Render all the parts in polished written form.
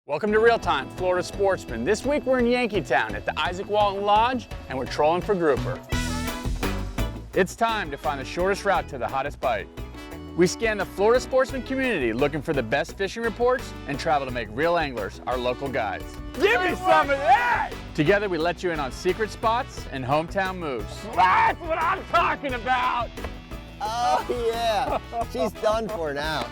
Welcome to Real Time, Florida Sportsman. This week we're in Yankeetown at the Isaac Walton Lodge and we're trolling for grouper. It's time to find the shortest route to the hottest bite. We scan the Florida Sportsman community looking for the best fishing reports and travel to make real anglers our local guides. Give me some of that! Together we let you in on secret spots and hometown moves. That's what I'm talking about! Oh yeah, she's done for now.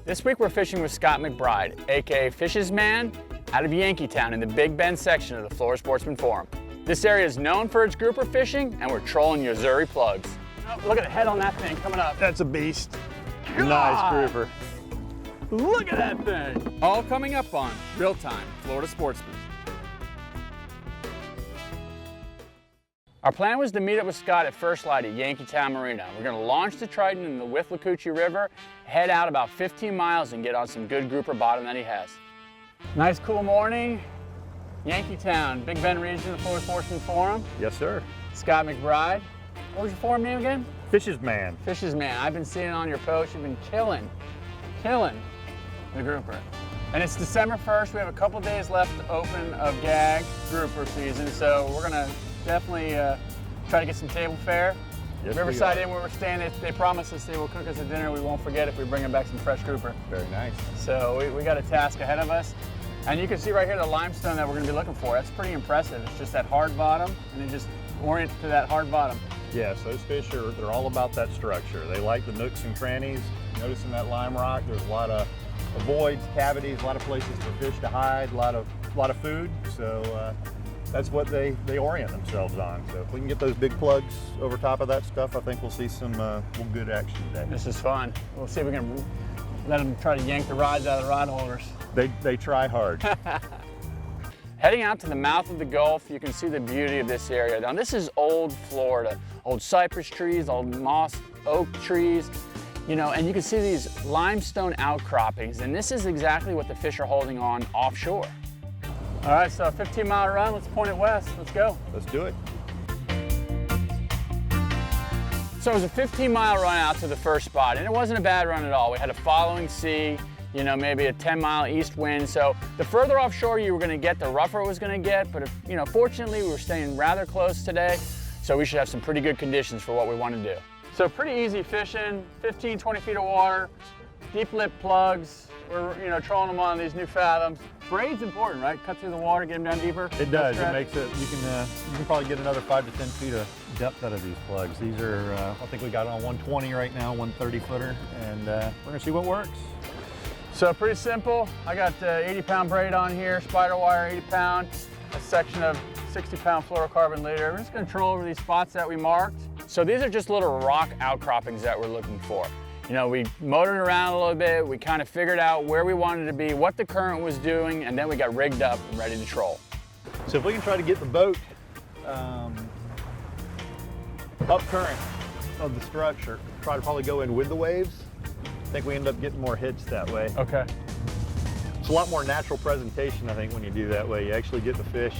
This week we're fishing with Scott McBride, aka Fish's Man, out of Yankeetown in the Big Bend section of the Florida Sportsman Forum. This area is known for its grouper fishing and we're trolling Yo-Zuri plugs. Oh, look at the head on that thing coming up. That's a beast. God. Nice grouper. Look at that thing. All coming up on Real Time, Florida Sportsman. Our plan was to meet up with Scott at First Light at Yankeetown Marina. We're going to launch the Triton in the Withlacoochee River, head out about 15 miles and get on some good grouper bottom that he has. Nice cool morning. Yankeetown, Big Bend region of the Florida Sportsman Forum. Yes, sir. Scott McBride. What was your forum name again? Fish's Man. Fish's Man. I've been seeing it on your post. You've been killing the grouper. And it's December 1st. We have a couple days left open of gag grouper season, so we're gonna definitely try to get some table fare. Yes, Riverside Inn where we're staying, they promised us they will cook us a dinner. We won't forget if we bring them back some fresh grouper. Very nice. So we got a task ahead of us. And you can see right here the limestone that we're gonna be looking for. That's pretty impressive. It's just that hard bottom, and they just orient to that hard bottom. Yes, those fish they're all about that structure. They like the nooks and crannies. Notice in that lime rock, there's a lot of voids, cavities, a lot of places for fish to hide, a lot of food. So that's what they orient themselves on. So if we can get those big plugs over top of that stuff, I think we'll see some good action today. This is fun. We'll see if we can let them try to yank the rods out of the rod holders. They try hard. Heading out to the mouth of the Gulf, you can see the beauty of this area. Now this is old Florida. Old cypress trees, old moss oak trees, and you can see these limestone outcroppings, and this is exactly what the fish are holding on offshore. All right, so a 15-mile run, let's point it west. Let's go. Let's do it. So it was a 15-mile run out to the first spot, and it wasn't a bad run at all. We had a following sea, maybe a 10-mile east wind. So the further offshore you were going to get, the rougher it was going to get. But fortunately, we were staying rather close today, so we should have some pretty good conditions for what we want to do. So pretty easy fishing, 15, 20 feet of water, deep lip plugs. We're trolling them on these new fathoms. Braid's important, right? Cut through the water, get them down deeper. It does. It makes it. You can probably get another 5 to 10 feet of depth out of these plugs. These are I think we got on 120 right now, 130 footer, and we're gonna see what works. So pretty simple. I got 80-pound braid on here, spider wire 80-pound, a section of 60-pound fluorocarbon leader. We're just gonna troll over these spots that we marked. So these are just little rock outcroppings that we're looking for. We motored around a little bit, we kind of figured out where we wanted to be, what the current was doing, and then we got rigged up and ready to troll. So if we can try to get the boat up current of the structure, try to probably go in with the waves, I think we end up getting more hits that way. Okay. It's a lot more natural presentation, I think, when you do that way. You actually get the fish,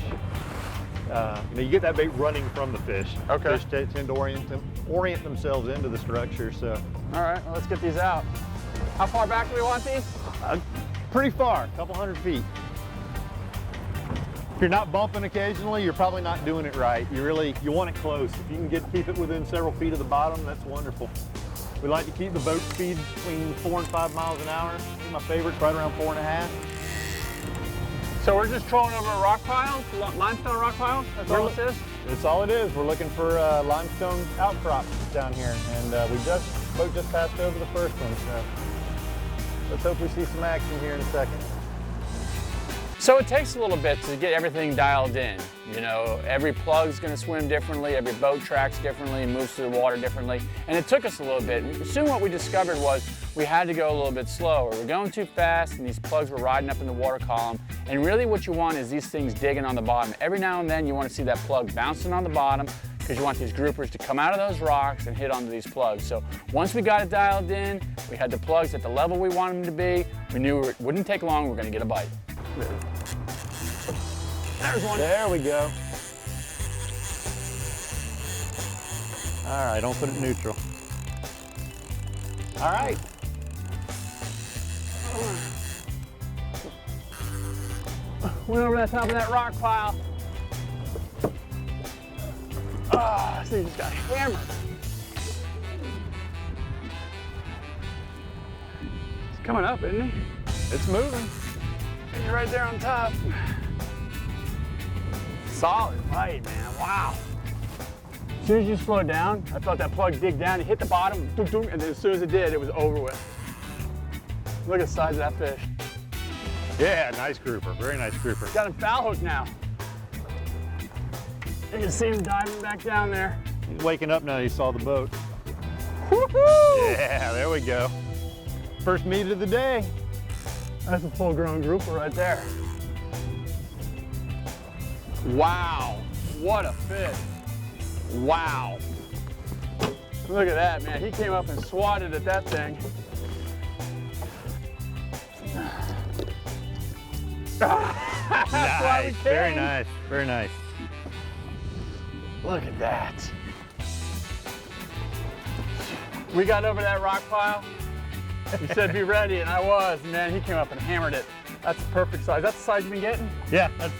you get that bait running from the fish. Okay. Fish tend to orient themselves into the structure, so. All right, well, let's get these out. How far back do we want these? Pretty far, a couple hundred feet. If you're not bumping occasionally, you're probably not doing it right. You want it close. If you can keep it within several feet of the bottom, that's wonderful. We like to keep the boat speed between 4 and 5 miles an hour. My favorite's right around 4.5. So we're just trolling over rock piles, limestone rock piles? That's all this is? That's all it is. We're looking for limestone outcrops down here, and boat just passed over the first one, so let's hope we see some action here in a second. So it takes a little bit to get everything dialed in. Every plug's gonna swim differently, every boat tracks differently, moves through the water differently, and it took us a little bit. Soon what we discovered was we had to go a little bit slower. We're going too fast, and these plugs were riding up in the water column, and really what you want is these things digging on the bottom. Every now and then you want to see that plug bouncing on the bottom, because you want these groupers to come out of those rocks and hit onto these plugs. So once we got it dialed in, we had the plugs at the level we wanted them to be, we knew it wouldn't take long, we're gonna get a bite. There's one. There we go. All right, don't put it neutral. All right. Went over the top of that rock pile. Oh, this thing just got hammered. He's coming up, isn't he? It's moving. He's right there on top. Solid fight, man. Wow. As soon as you slowed down, I felt that plug dig down. It hit the bottom, and then as soon as it did, it was over with. Look at the size of that fish. Yeah, nice grouper. Very nice grouper. Got him foul hooked now. You can see him diving back down there. He's waking up now. He saw the boat. Woohoo! Yeah, there we go. First meat of the day. That's a full-grown grouper right there. Wow, what a fish. Wow. Look at that, man. He came up and swatted at that thing. Nice, very nice, very nice. Look at that. We got over that rock pile. He said be ready, and I was. And man, he came up and hammered it. That's a perfect size. That's the size you've been getting? Yeah, that's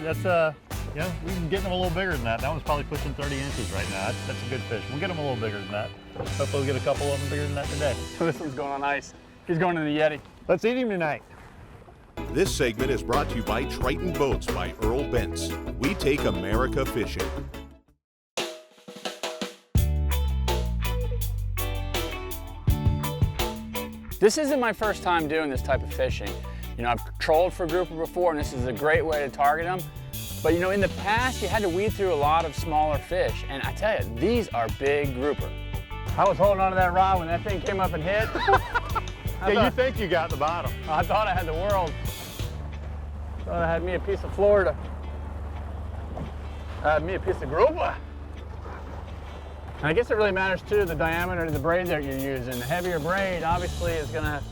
you know, we've been getting them a little bigger than that. That one's probably pushing 30 inches right now. That's a good fish. We'll get them a little bigger than that. Hopefully we'll get a couple of them bigger than that today. This one's going on ice. He's going to the Yeti. Let's eat him tonight. This segment is brought to you by Triton Boats by Earl Bentz. We take America fishing. This isn't my first time doing this type of fishing. You know, I've trolled for grouper before, and this is a great way to target them. But you know, in the past, you had to weed through a lot of smaller fish, and I tell you, these are big grouper. I was holding onto that rod when that thing came up and hit. You think you got the bottom. I thought I had the world. Thought I had me a piece of Florida. I had me a piece of grouper. And I guess it really matters too, the diameter of the braid that you're using. The heavier braid obviously is gonna,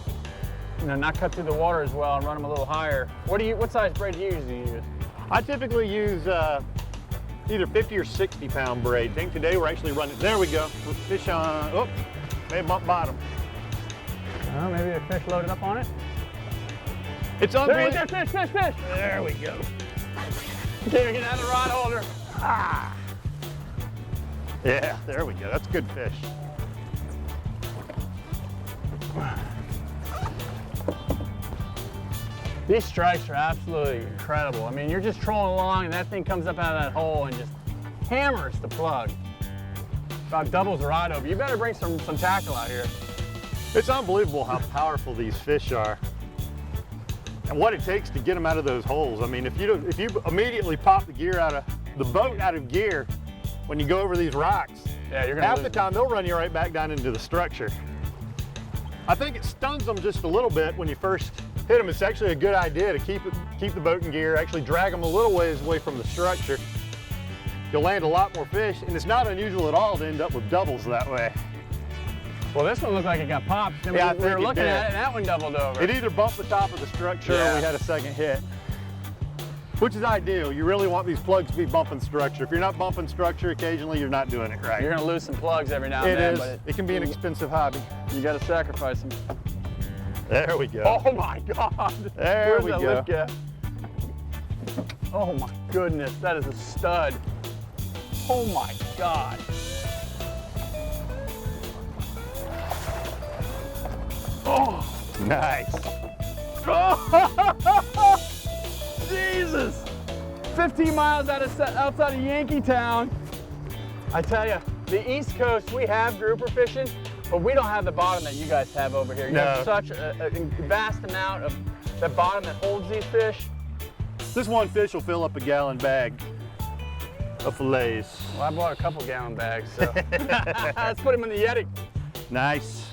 you know, not cut through the water as well and run them a little higher. What size braid do you usually use? I typically use either 50 or 60 pound braid. I think today we're actually running, there we go. Fish on, oh, may have bumped bottom. Oh, maybe a fish loaded up on it? It's There, fish. There we go. Can't even get out of the rod holder. Ah. Yeah, there we go. That's a good fish. These strikes are absolutely incredible. I mean, you're just trolling along and that thing comes up out of that hole and just hammers the plug. About doubles the rod over. You better bring some tackle out here. It's unbelievable how powerful these fish are and what it takes to get them out of those holes. I mean, if you immediately pop the gear the boat out of gear when you go over these rocks, yeah, you're gonna half lose the time they'll run you right back down into the structure. I think it stuns them just a little bit when you first hit them. It's actually a good idea to keep the boat in gear, actually drag them a little ways away from the structure. You'll land a lot more fish, and it's not unusual at all to end up with doubles that way. Well, this one looked like it got popped. Then Yeah, we were looking at it, and that one doubled over. It either bumped the top of the structure Yeah. or we had a second hit, which is ideal. You really want these plugs to be bumping structure. If you're not bumping structure occasionally, you're not doing it right. You're gonna lose some plugs every now and It then, is. but It can be an expensive hobby. you gotta sacrifice them. There we go. Oh my God! There Where's we that go. lift gaff? Oh my goodness, that is a stud. Oh my God. Oh, Nice. Jesus! 15 miles outside of Yankeetown. I tell you, the East Coast, we have grouper fishing, but we don't have the bottom that you guys have over here. You No. have such a vast amount of that bottom that holds these fish. This one fish will fill up a gallon bag of fillets. Well, I bought a couple gallon bags, so let's put them in the Yeti. Nice.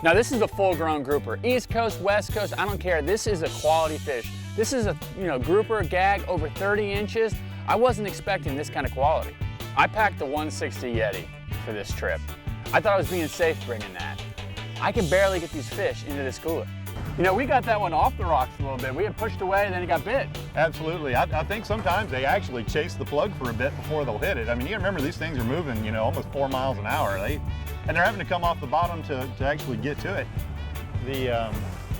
Now this is a full-grown grouper. East Coast, West Coast, I don't care. This is a quality fish. This is a grouper gag over 30 inches. I wasn't expecting this kind of quality. I packed the 160 Yeti for this trip. I thought I was being safe bringing that. I can barely get these fish into this cooler. You know, we got that one off the rocks a little bit. We had pushed away and then it got bit. Absolutely. I think sometimes they actually chase the plug for a bit before they'll hit it. I mean, you remember these things are moving, almost 4 miles an hour. And they're having to come off the bottom to actually get to it.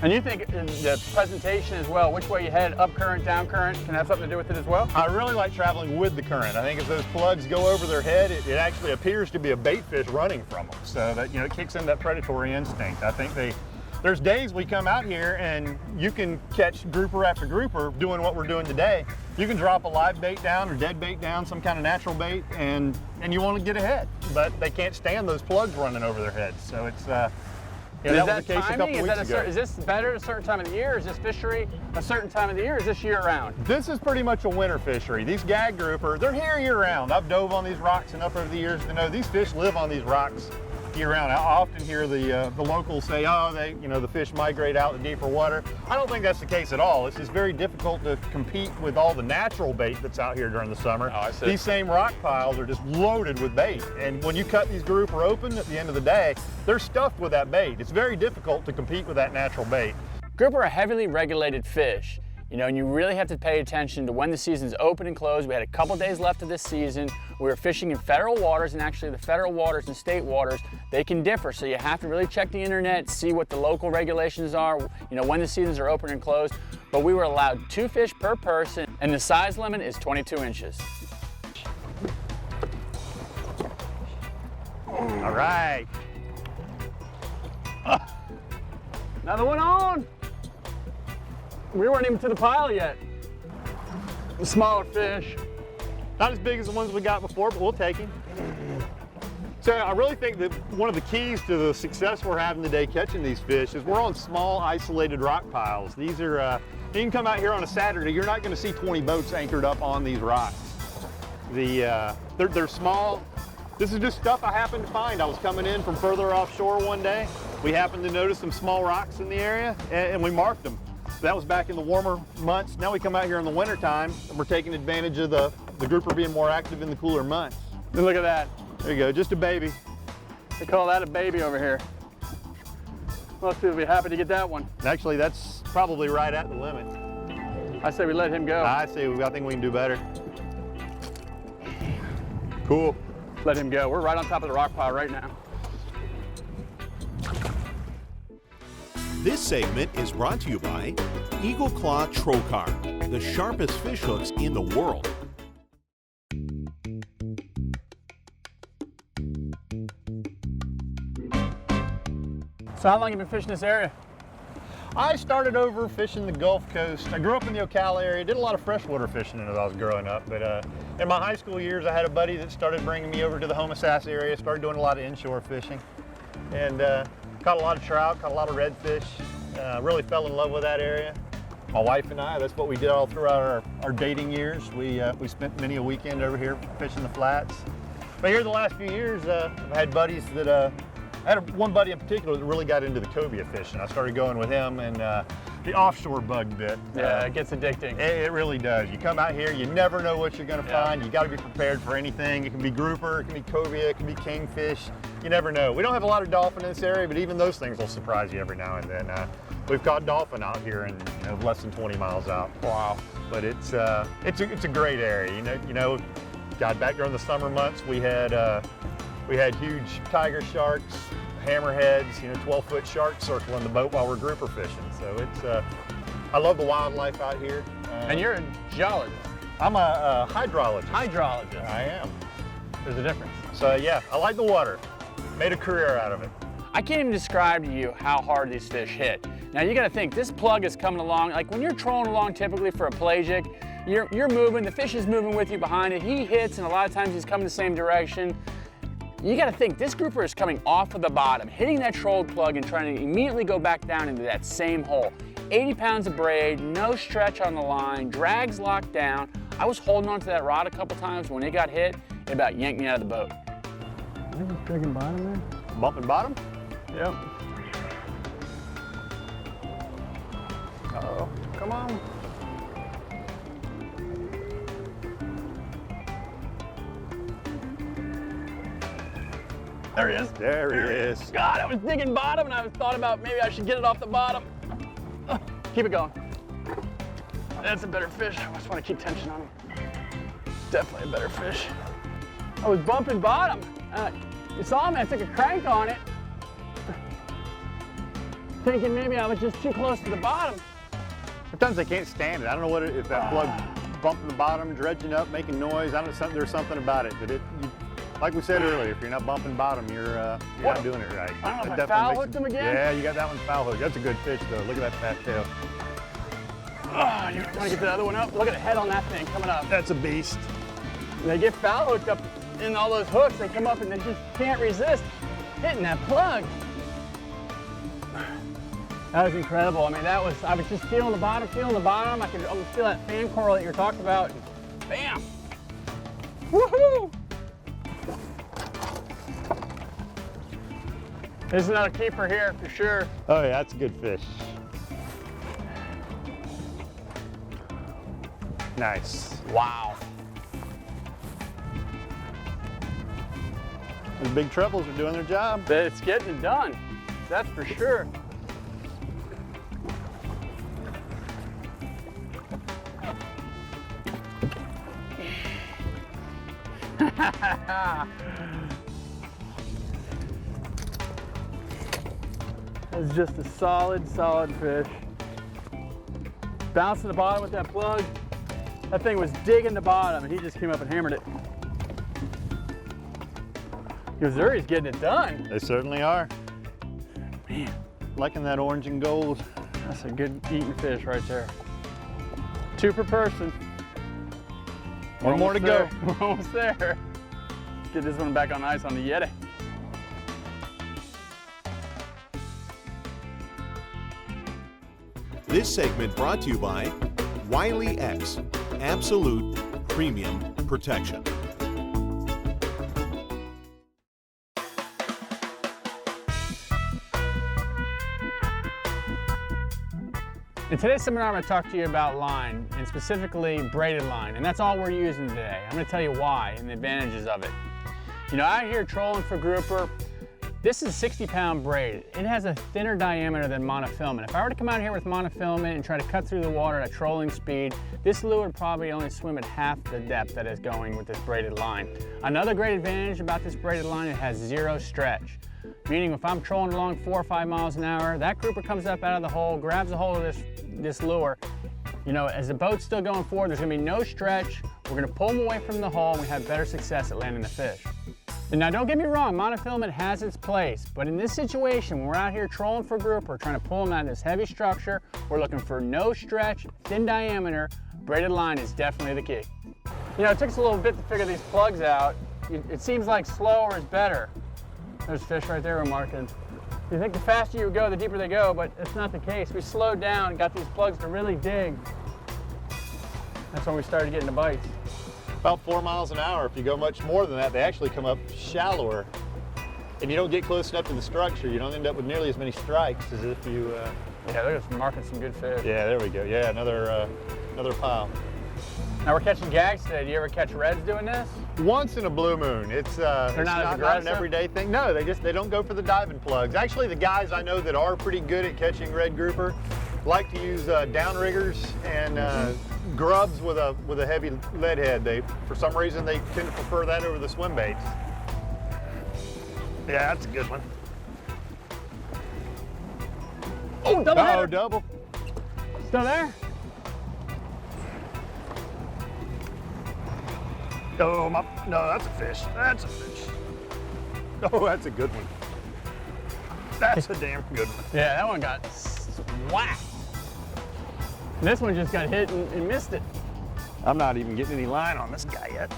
And you think the presentation as well, which way you head, up current, down current, can have something to do with it as well? I really like traveling with the current. I think if those plugs go over their head, it actually appears to be a bait fish running from them. So that, you know, it kicks in that predatory instinct. I think there's days we come out here and you can catch grouper after grouper doing what we're doing today. You can drop a live bait down or dead bait down, some kind of natural bait, and you want to get ahead. But they can't stand those plugs running over their heads. So it's, you know, that was the case a couple weeks ago. Is this better at a certain time of the year? Is this fishery a certain time of the year? Or is this year round? This is pretty much a winter fishery. These gag grouper, they're here year round. I've dove on these rocks enough over the years to know these fish live on these rocks year round. I often hear the locals say, oh, the fish migrate out to deeper water. I don't think that's the case at all. It's just very difficult to compete with all the natural bait that's out here during the summer. Oh, I see. These same rock piles are just loaded with bait. And when you cut these grouper open at the end of the day, they're stuffed with that bait. It's very difficult to compete with that natural bait. Grouper are heavily regulated fish. You know, and you really have to pay attention to when the season's open and closed. We had a couple days left of this season. We were fishing in federal waters, and actually the federal waters and state waters, they can differ. So you have to really check the internet, see what the local regulations are, you know, when the seasons are open and closed. But we were allowed 2 fish per person, and the size limit is 22 inches. All right. Another one on. We weren't even to the pile yet. The smaller fish. Not as big as the ones we got before, but we'll take him. So I really think that one of the keys to the success we're having today catching these fish is we're on small, isolated rock piles. These are, you can come out here on a Saturday, you're not gonna see 20 boats anchored up on these rocks. They're small. This is just stuff I happened to find. I was coming in from further offshore one day. We happened to notice some small rocks in the area, and we marked them. That was back in the warmer months. Now we come out here in the winter time and we're taking advantage of the grouper being more active in the cooler months. And look at that. There you go, just a baby. They call that a baby over here. Most people will be happy to get that one. Actually, that's probably right at the limit. I say we let him go. I think we can do better. Cool. Let him go. We're right on top of the rock pile right now. This segment is brought to you by Eagle Claw Trocar, the sharpest fish hooks in the world. So how long have you been fishing this area? I started over fishing the Gulf Coast. I grew up in the Ocala area, did a lot of freshwater fishing as I was growing up, but in my high school years I had a buddy that started bringing me over to the Homosassa area, started doing a lot of inshore fishing, and caught a lot of trout, caught a lot of redfish, really fell in love with that area. My wife and I, that's what we did all throughout our dating years. We spent many a weekend over here fishing the flats. But here the last few years, I've had buddies that, I had one buddy in particular that really got into the cobia fishing. I started going with him, and the offshore bug bit. Yeah, it gets addicting. It really does. You come out here, you never know what you're gonna find. You gotta be prepared for anything. It can be grouper, it can be cobia, it can be kingfish. You never know. We don't have a lot of dolphin in this area, but even those things will surprise you every now and then. We've caught dolphin out here in less than 20 miles out. Wow. But it's a great area. You know, God, back during the summer months, we had huge tiger sharks, hammerheads, 12-foot sharks circling the boat while we're grouper fishing. So it's, I love the wildlife out here. And you're a geologist. I'm a hydrologist. Hydrologist. I am. There's a difference. So yeah, I like the water. Made a career out of it. I can't even describe to you how hard these fish hit. Now you gotta think, this plug is coming along, like when you're trolling along typically for a pelagic, you're moving, the fish is moving with you behind it, he hits, and a lot of times he's coming the same direction. You gotta think, this grouper is coming off of the bottom, hitting that trolled plug and trying to immediately go back down into that same hole. 80 pounds of braid, no stretch on the line, drags locked down. I was holding onto that rod a couple times. When it got hit, it about yanked me out of the boat. Drinking bottom there? Bumping bottom? Yep. Uh-oh, come on. There he is. There he is. God, I was digging bottom and I thought about maybe I should get it off the bottom. Keep it going. That's a better fish. I just want to keep tension on him. Definitely a better fish. I was bumping bottom. You saw me, I took a crank on it. thinking maybe I was just too close to the bottom. Sometimes they can't stand it. I don't know if that plug bumping the bottom, dredging up, making noise. I don't know, there's something about it. But like we said earlier, if you're not bumping bottom, you're not doing it right. I don't know if I That foul definitely hooked him again. Yeah, you got that one foul hooked. That's a good fish though. Look at that fat tail. Oh, you want to get the other one up? Look at the head on that thing coming up. That's a beast. And they get foul hooked up in all those hooks. They come up and they just can't resist hitting that plug. That was incredible. I mean, I was just feeling the bottom. I could almost feel that fan coral that you're talking about. And bam! Woohoo! There's another keeper here for sure. Oh yeah, that's a good fish. Nice. Wow. The big trebles are doing their job. But it's getting it done. That's for sure. It's just a solid fish. Bouncing the bottom with that plug. That thing was digging the bottom and he just came up and hammered it. Yo-Zuri's getting it done. They certainly are. Man, Liking that orange and gold. that's a good eating fish right there. 2 per person. One more to go. We're almost there. Get this one back on ice on the Yeti. This segment brought to you by Wiley X, absolute premium protection. In today's seminar, I'm going to talk to you about line, and specifically braided line, and that's all we're using today. I'm going to tell you why and the advantages of it. You know, out here trolling for grouper, this is a 60-pound braid. It has a thinner diameter than monofilament. If I were to come out here with monofilament and try to cut through the water at a trolling speed, this lure would probably only swim at half the depth that is going with this braided line. Another great advantage about this braided line, it has 0 stretch. Meaning if I'm trolling along 4 or 5 miles an hour, that grouper comes up out of the hole, grabs a hold of this lure. You know, as the boat's still going forward, there's gonna be no stretch. We're gonna pull them away from the hole and we have better success at landing the fish. And now don't get me wrong, monofilament has its place, but in this situation, when we're out here trolling for grouper, trying to pull them out of this heavy structure, we're looking for no stretch, thin diameter, braided line is definitely the key. You know, it took us a little bit to figure these plugs out. It seems like slower is better. There's fish right there we're marking. You think the faster you go, the deeper they go, but it's not the case. We slowed down and got these plugs to really dig. That's when we started getting the bites. About 4 miles an hour. If you go much more than that, they actually come up shallower. And you don't get close enough to the structure. You don't end up with nearly as many strikes as if you... Yeah, look at us marking some good fish. Yeah, there we go. Yeah, another pile. Now we're catching gags today. Do you ever catch reds doing this? Once in a blue moon. It's not an everyday thing. No, they don't go for the diving plugs. Actually, the guys I know that are pretty good at catching red grouper like to use downriggers and grubs with a heavy lead head. For some reason, they tend to prefer that over the swim baits. Yeah, that's a good one. Oh, double header. Oh, double. Still there? Oh, no, that's a fish. That's a fish. Oh, that's a good one. That's a damn good one. Yeah, that one got whacked. This one just got hit and missed it. I'm not even getting any line on this guy yet.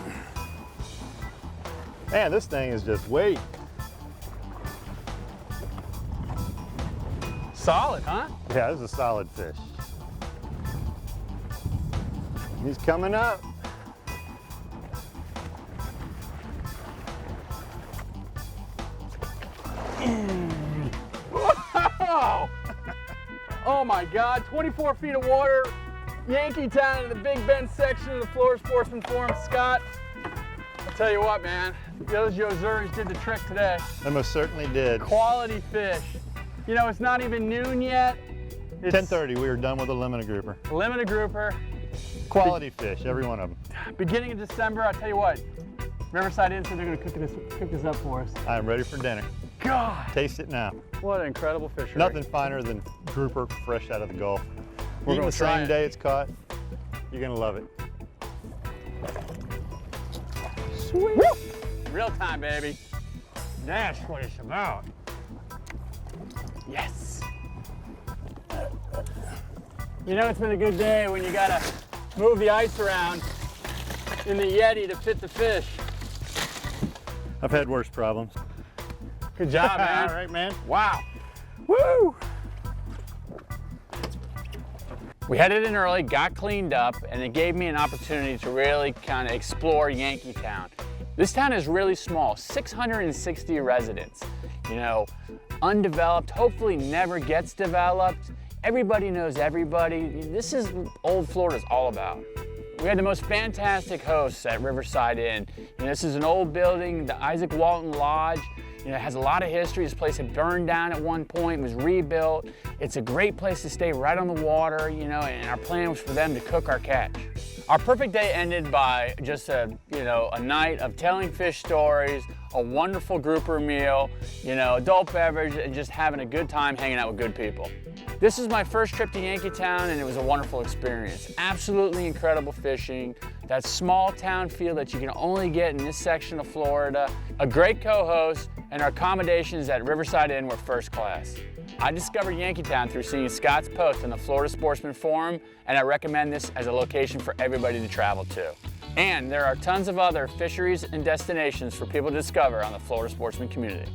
Man, this thing is just weight. Solid, huh? Yeah, this is a solid fish. He's coming up. Whoa! Oh my God, 24 feet of water, Yankeetown in the Big Bend section of the Florida Sportsman Forum. Scott, I'll tell you what, man, those Yo-Zuris did the trick today. They most certainly did. Quality fish. You know, it's not even noon yet. It's 10:30, we were done with a limited grouper. Limited grouper. Quality fish, every one of them. Beginning of December, I'll tell you what, Riverside Inn said they're gonna cook this up for us. I'm ready for dinner. God. Taste it now. What an incredible fishery. Nothing finer than grouper fresh out of the Gulf. We're Eating gonna the try same it. day it's caught, you're gonna love it. Sweet. Real time, baby. That's what it's about. Yes. You know it's been a good day when you gotta move the ice around in the Yeti to fit the fish. I've had worse problems. Good job, man. All right, man. Wow. Woo! We headed in early, got cleaned up, and it gave me an opportunity to really kind of explore Yankeetown. This town is really small, 660 residents. You know, undeveloped, hopefully never gets developed. Everybody knows everybody. This is what old Florida's all about. We had the most fantastic hosts at Riverside Inn. You know, this is an old building, the Isaac Walton Lodge. You know, it has a lot of history. This place had burned down at one point, was rebuilt. It's a great place to stay right on the water, you know, and our plan was for them to cook our catch. Our perfect day ended by just a night of telling fish stories, a wonderful grouper meal, you know, adult beverage, and just having a good time hanging out with good people. This is my first trip to Yankeetown, and it was a wonderful experience. Absolutely incredible fishing, that small town feel that you can only get in this section of Florida, a great co-host, and our accommodations at Riverside Inn were first class. I discovered Yankeetown through seeing Scott's post on the Florida Sportsman forum, and I recommend this as a location for everybody to travel to. And there are tons of other fisheries and destinations for people to discover on the Florida Sportsman community.